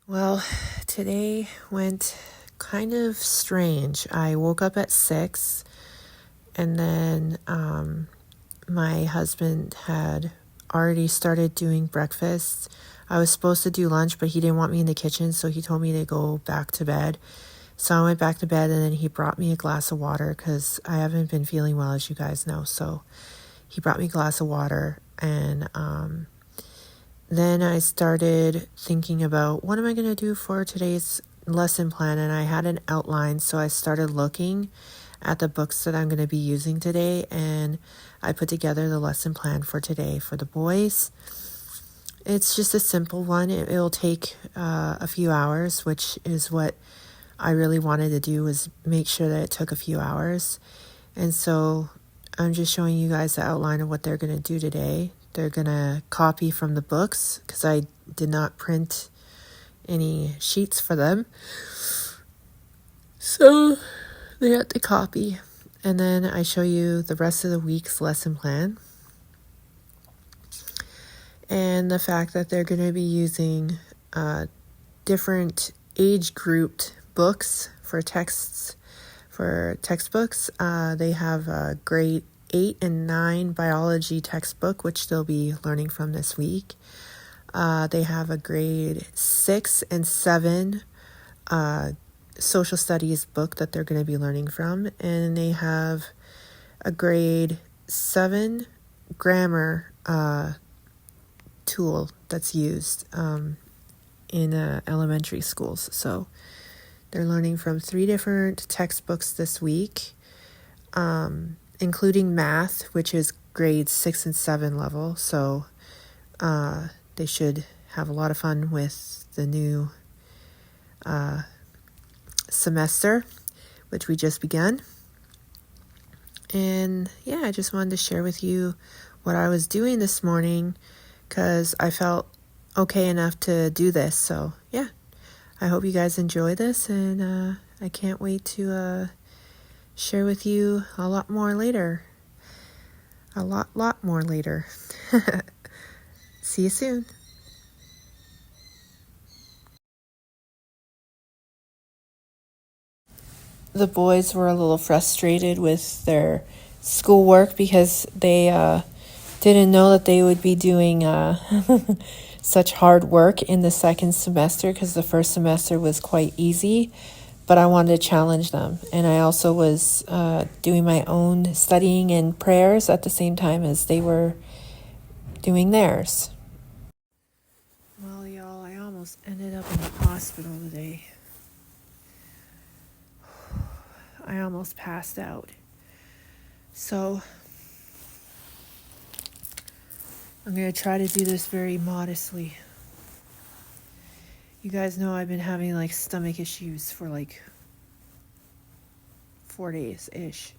Well, today went kind of strange. I woke up at 6 and then my husband had already started doing breakfast. I was supposed to do lunch, but he didn't want me in the kitchen, so he told me to go back to bed. So I went back to bed, and then he brought me a glass of water because I haven't been feeling well, as you guys know. So he brought me a glass of water, and then I started thinking about what am I going to do for today's lesson plan, and I had an outline, so I started looking at the books that I'm going to be using today, and I put together the lesson plan for today for the boys. It's just a simple one. It'll take a few hours, which is what I really wanted to do, was make sure that it took a few hours. And so I'm just showing you guys the outline of what they're going to do today. They're going to copy from the books because I did not print any sheets for them. So they have to copy. And then I show you the rest of the week's lesson plan. And the fact that they're going to be using different age-grouped books for texts, for textbooks. They have a grade 8 and 9 biology textbook, which they'll be learning from this week. They have a grade 6 and 7 social studies book that they're going to be learning from. And they have a grade 7 grammar tool that's used in elementary schools. So they're learning from 3 different textbooks this week, including math, which is grades 6 and 7 level, so they should have a lot of fun with the new semester, which we just began. And yeah, I just wanted to share with you what I was doing this morning because I felt okay enough to do this. So yeah, I hope you guys enjoy this, and I can't wait to share with you a lot more later. A lot more later. See you soon. The boys were a little frustrated with their schoolwork because they didn't know that they would be doing such hard work in the second semester, because the first semester was quite easy, but I wanted to challenge them. And I also was doing my own studying and prayers at the same time as they were doing theirs. Well, y'all, I almost ended up in the hospital today. I almost passed out. So I'm going to try to do this very modestly. You guys know I've been having like stomach issues for like 4 days-ish.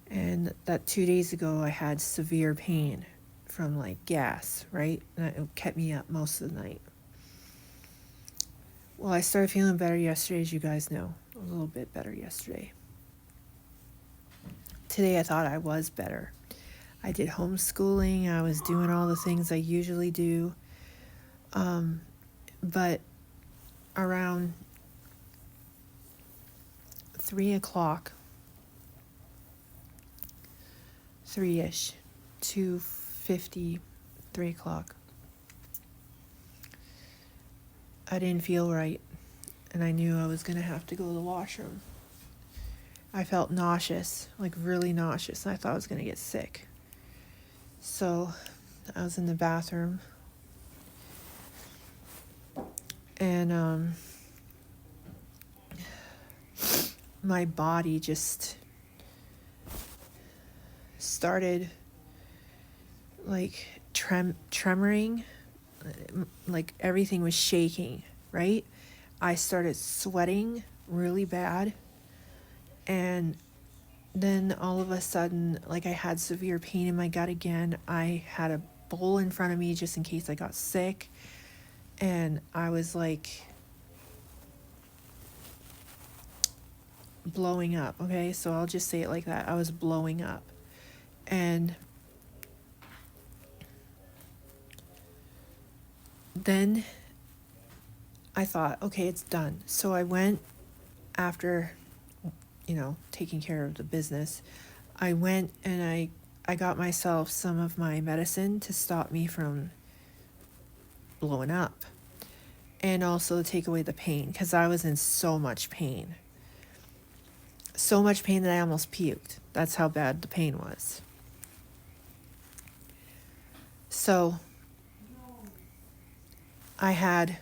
And that 2 days ago I had severe pain from like gas, right? And it kept me up most of the night. Well, I started feeling better yesterday, as you guys know. A little bit better yesterday. Today I thought I was better. I did homeschooling. I was doing all the things I usually do. But around 3 o'clock, 3-ish, 2:50, 3 o'clock, I didn't feel right, and I knew I was going to have to go to the washroom. I felt nauseous, like really nauseous, and I thought I was going to get sick. So I was in the bathroom, and my body just started like tremoring, like everything was shaking, right? I started sweating really bad, and then all of a sudden, like I had severe pain in my gut again. I had a bowl in front of me just in case I got sick, and I was like blowing up, okay? So I'll just say it like that. I was blowing up. And then I thought, okay, it's done. So I went after, taking care of the business. I went and I got myself some of my medicine to stop me from blowing up, and also to take away the pain, because I was in so much pain. So much pain that I almost puked. That's how bad the pain was. So I had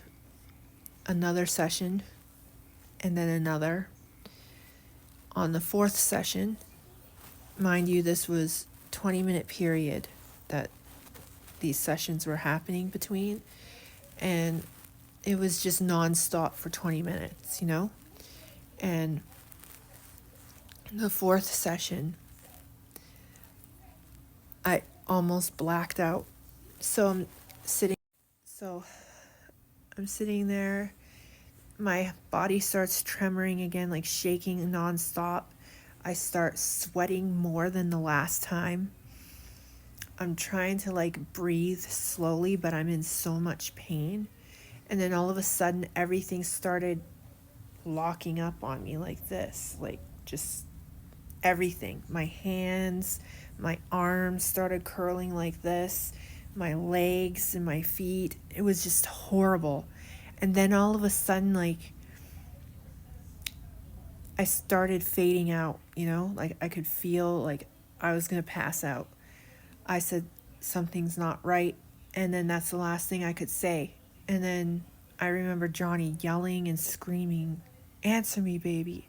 another session, and then another. On the fourth session, mind you, this was 20-minute period that these sessions were happening between, and it was just nonstop for 20 minutes, And the fourth session, I almost blacked out. So I'm sitting there. My body starts tremoring again, like shaking nonstop. I start sweating more than the last time. I'm trying to like breathe slowly, but I'm in so much pain. And then all of a sudden, everything started locking up on me like this, like just everything. My hands, my arms started curling like this, my legs and my feet. It was just horrible. And then all of a sudden, like, I started fading out, like I could feel like I was going to pass out. I said, something's not right. And then that's the last thing I could say. And then I remember Johnny yelling and screaming, "Answer me, baby,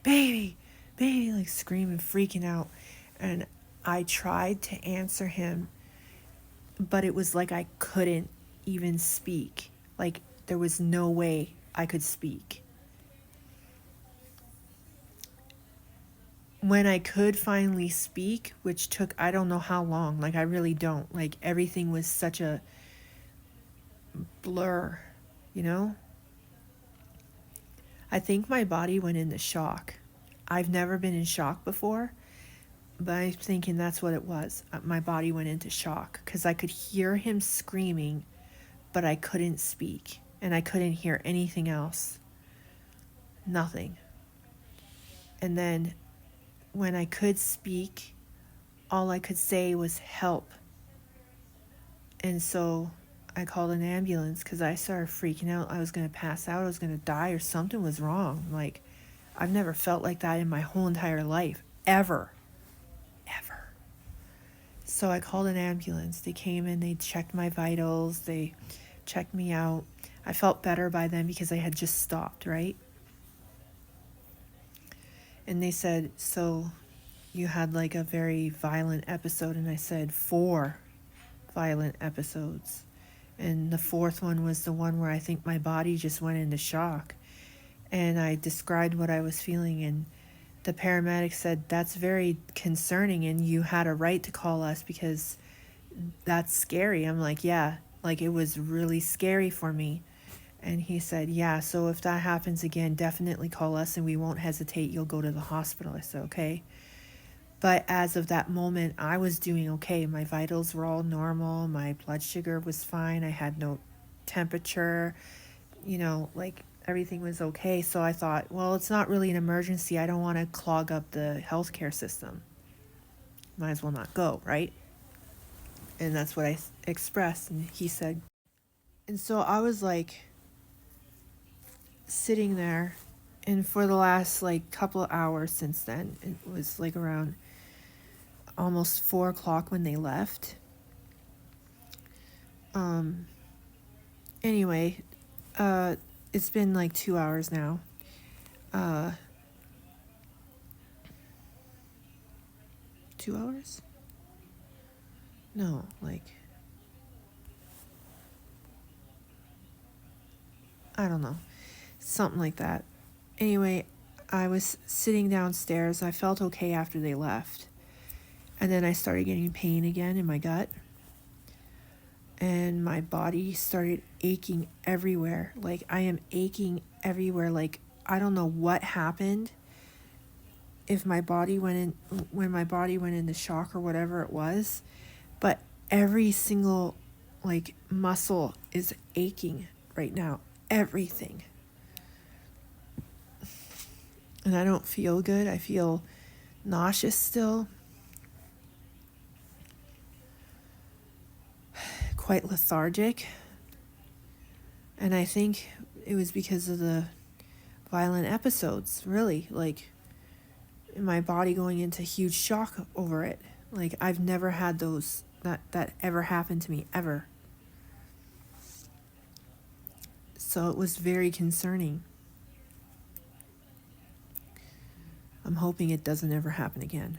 baby, baby," like screaming, freaking out. And I tried to answer him, but it was like I couldn't even speak. Like there was no way I could speak. When I could finally speak, which took I don't know how long, like I really don't. Like everything was such a blur, you know? I think my body went into shock. I've never been in shock before, but I'm thinking that's what it was. My body went into shock because I could hear him screaming, but I couldn't speak, and I couldn't hear anything else. Nothing. And then when I could speak, all I could say was help. And so I called an ambulance because I started freaking out. I was going to pass out. I was going to die or something was wrong. Like, I've never felt like that in my whole entire life. Ever. So I called an ambulance. They came and they checked my vitals. They checked me out. I felt better by then because I had just stopped, right? And they said, so you had like a very violent episode. And I said, 4 violent episodes. And the 4th one was the one where I think my body just went into shock. And I described what I was feeling, and the paramedic said, that's very concerning, and you had a right to call us because that's scary. I'm like, yeah, like it was really scary for me. And he said, yeah, so if that happens again, definitely call us and we won't hesitate. You'll go to the hospital. I said, okay. But as of that moment, I was doing okay. My vitals were all normal. My blood sugar was fine. I had no temperature, like everything was okay. So I thought, well, it's not really an emergency. I don't want to clog up the healthcare system. Might as well not go, right? And that's what I expressed. And he said, and so I was like sitting there, and for the last like couple of hours since then, it was like around almost 4 o'clock when they left. Anyway, it's been like 2 hours now. 2 hours? No, like, I don't know. Something like that. Anyway, I was sitting downstairs. I felt okay after they left. And then I started getting pain again in my gut. And my body started aching everywhere. Like, I am aching everywhere. Like, I don't know what happened. If my body went in, when my body went into shock or whatever it was. But every single, like, muscle is aching right now. Everything. And I don't feel good. I feel nauseous still. Quite lethargic. And I think it was because of the violent episodes, really. Like, my body going into huge shock over it. Like, I've never had those, that ever happened to me, ever. So it was very concerning. I'm hoping it doesn't ever happen again.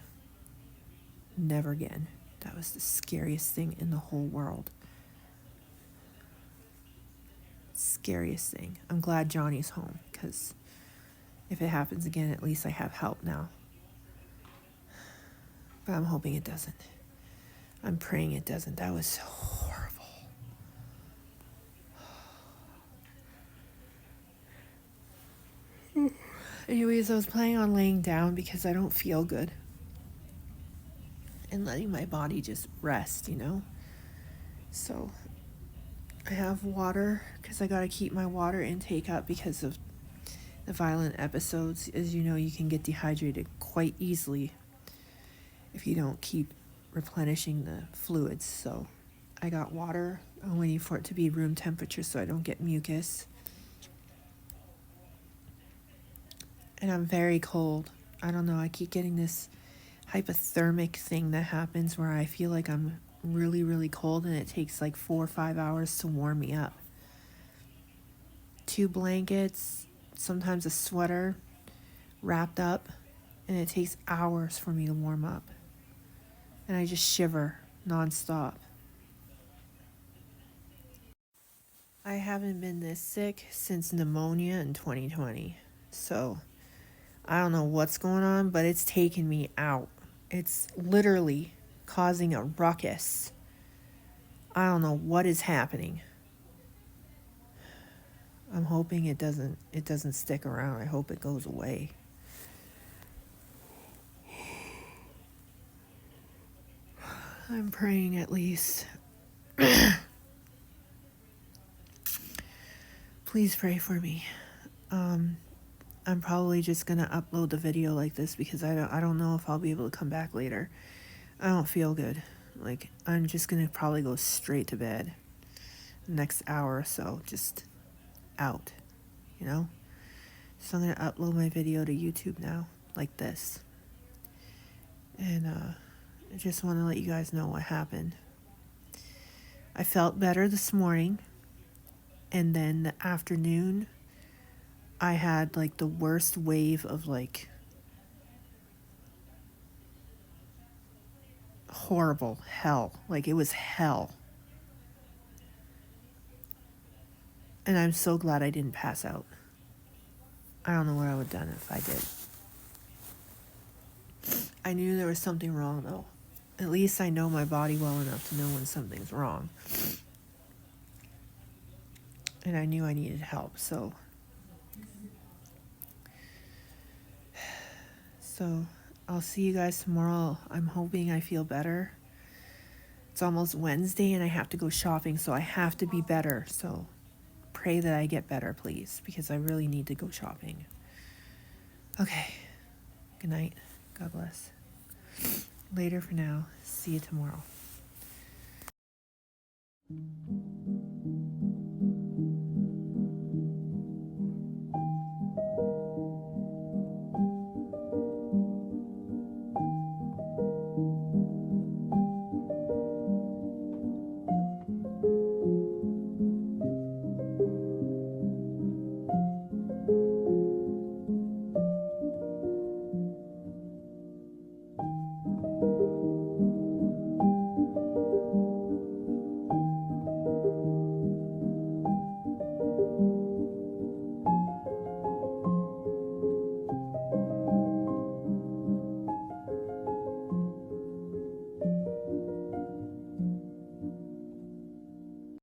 Never again. That was the scariest thing in the whole world. Scariest thing. I'm glad Johnny's home, because if it happens again, at least I have help now. But I'm hoping it doesn't. I'm praying it doesn't. That was horrible. Anyways, I was planning on laying down because I don't feel good. And letting my body just rest, So I have water because I got to keep my water intake up because of the violent episodes. As you know, you can get dehydrated quite easily if you don't keep replenishing the fluids. So I got water. I'm waiting for it to be room temperature so I don't get mucus. And I'm very cold. I don't know. I keep getting this hypothermic thing that happens where I feel like I'm really, really cold, and it takes like 4 or 5 hours to warm me up. 2 blankets, sometimes a sweater wrapped up, and it takes hours for me to warm up. and I just shiver nonstop. I haven't been this sick since pneumonia in 2020. So I don't know what's going on, but it's taken me out. It's literally causing a ruckus. I don't know what is happening. I'm hoping it doesn't stick around. I hope it goes away. I'm praying at least. Please pray for me. I'm probably just gonna upload the video like this because I don't know if I'll be able to come back later. I don't feel good. Like, I'm just gonna probably go straight to bed. Next hour or so, just out, you know? So I'm gonna upload my video to YouTube now, like this. And I just want to let you guys know what happened. I felt better this morning, and then the afternoon I had like the worst wave of like horrible hell. Like, it was hell. And I'm so glad I didn't pass out. I don't know what I would have done if I did. I knew there was something wrong though. At least I know my body well enough to know when something's wrong. And I knew I needed help, so I'll see you guys tomorrow. I'm hoping I feel better. It's almost Wednesday and I have to go shopping, so I have to be better. So pray that I get better, please, because I really need to go shopping. Okay. Good night. God bless. Later for now. See you tomorrow.